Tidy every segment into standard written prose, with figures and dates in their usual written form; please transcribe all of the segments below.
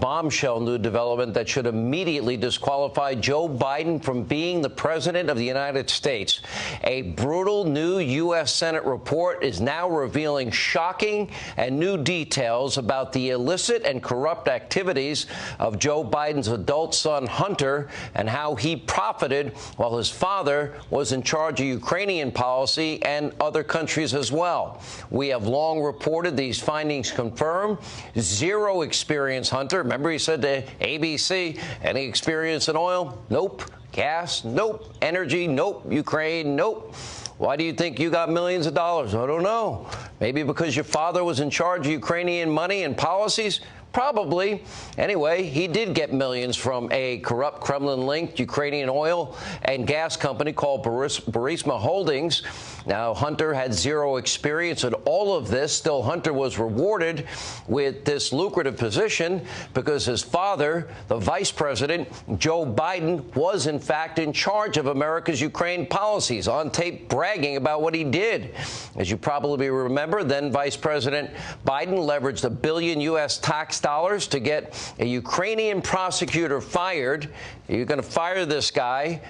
bombshell new development that should immediately disqualify Joe Biden from being the president of the United States. A brutal new U.S. Senate report is now revealing shocking and new details about the illicit and corrupt activities of Joe Biden's adult son, Hunter, and how he profited while his father was in charge of Ukrainian policy and other countries as well. We have long reported these findings confirm zero experience, Hunter. Remember, he said to ABC, any experience in oil? Nope. Gas? Nope. Energy? Nope. Ukraine? Nope. Why do you think you got millions of dollars? I don't know. Maybe because your father was in charge of Ukrainian money and policies? Probably. Anyway, he did get millions from a corrupt Kremlin-linked Ukrainian oil and gas company called Burisma Holdings. Now, Hunter had zero experience in all of this. Still, Hunter was rewarded with this lucrative position because his father, the vice president, Joe Biden, was in fact in charge of America's Ukraine policies, on tape bragging about what he did. As you probably remember, then Vice President Biden leveraged $1 billion U.S. tax dollars to get a Ukrainian prosecutor fired. You're going to fire this guy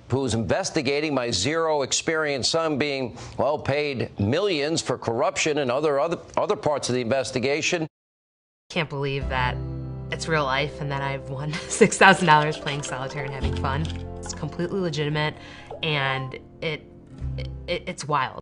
who's investigating my zero experience son being, well, paid millions for corruption and other parts of the investigation. Can't believe that it's real life and that I've won $6,000 playing solitaire and having fun. It's completely legitimate, and it's wild.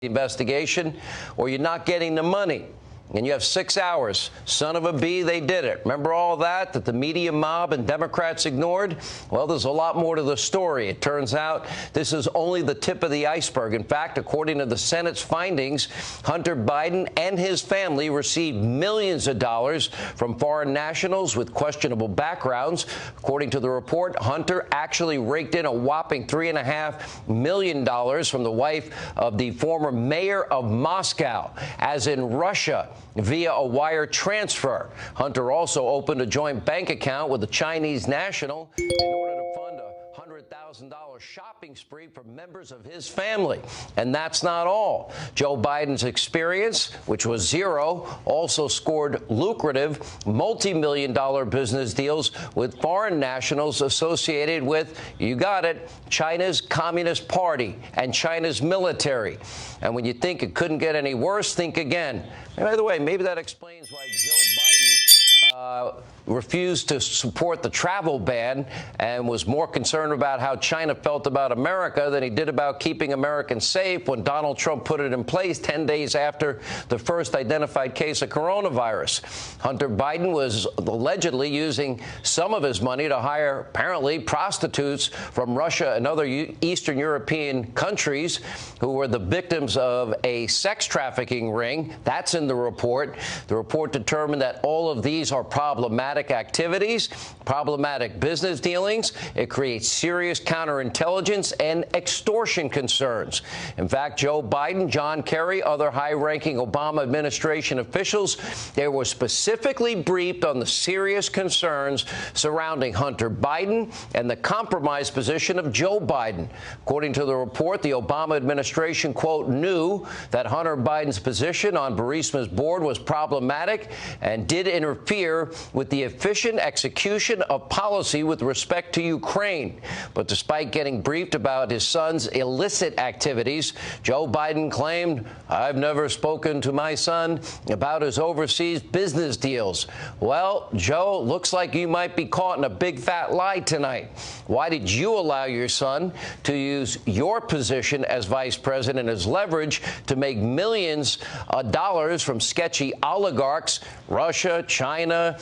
Investigation, or you're not getting the money. And you have 6 hours. Son of a bee, they did it. Remember all that the media mob and Democrats ignored? Well, there's a lot more to the story. It turns out this is only the tip of the iceberg. In fact, according to the Senate's findings, Hunter Biden and his family received millions of dollars from foreign nationals with questionable backgrounds. According to the report, Hunter actually raked in a whopping $3.5 million from the wife of the former mayor of Moscow, as in Russia, via a wire transfer. Hunter also opened a joint bank account with a Chinese national in order to fund a $100,000 shopping spree for members of his family. And that's not all. Joe Biden's experience, which was zero, also scored lucrative multi-million-dollar business deals with foreign nationals associated with, you got it, China's Communist Party and China's military. And when you think it couldn't get any worse, think again. And by the way, maybe that explains why Joe Biden refused to support the travel ban and was more concerned about how China felt about America than he did about keeping Americans safe when Donald Trump put it in place 10 days after the first identified case of coronavirus. Hunter Biden was allegedly using some of his money to hire, apparently, prostitutes from Russia and other Eastern European countries who were the victims of a sex trafficking ring. That's in the report. The report determined that all of these are problematic activities, problematic business dealings. It creates serious counterintelligence and extortion concerns. In fact, Joe Biden, John Kerry, other high-ranking Obama administration officials, they were specifically briefed on the serious concerns surrounding Hunter Biden and the compromised position of Joe Biden. According to the report, the Obama administration, quote, knew that Hunter Biden's position on Burisma's board was problematic and did interfere with the efficient execution of policy with respect to Ukraine. But despite getting briefed about his son's illicit activities, Joe Biden claimed, I've never spoken to my son about his overseas business deals. Well, Joe, looks like you might be caught in a big fat lie tonight. Why did you allow your son to use your position as vice president as leverage to make millions of dollars from sketchy oligarchs, Russia, China,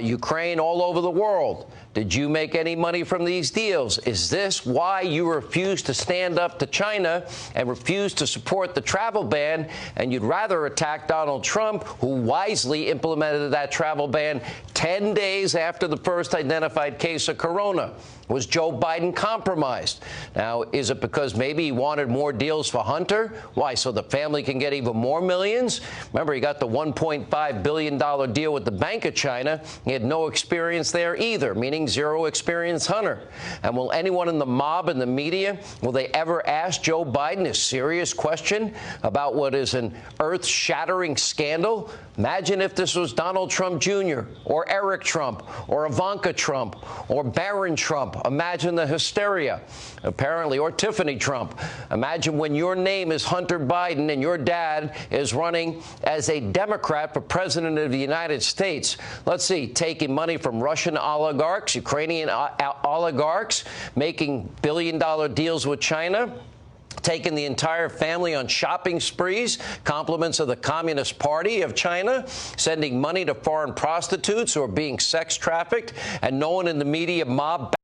Ukraine, all over the world? Did you make any money from these deals? Is this why you refuse to stand up to China and refuse to support the travel ban, and you'd rather attack Donald Trump, who wisely implemented that travel ban 10 days after the first identified case of corona? Was Joe Biden compromised? Now, is it because maybe he wanted more deals for Hunter? Why, so the family can get even more millions? Remember, he got the $1.5 billion deal with the Bank of China. He had no experience there either, meaning zero experience Hunter. And will anyone in the mob and the media, will they ever ask Joe Biden a serious question about what is an earth-shattering scandal? Imagine if this was Donald Trump Jr. or Eric Trump or Ivanka Trump or Barron Trump. Imagine the hysteria, apparently, or Tiffany Trump. Imagine when your name is Hunter Biden and your dad is running as a Democrat for president of the United States. Let's see, taking money from Russian oligarchs, Ukrainian oligarchs, making billion-dollar deals with China, taking the entire family on shopping sprees, compliments of the Communist Party of China, sending money to foreign prostitutes who are being sex trafficked, and no one in the media mob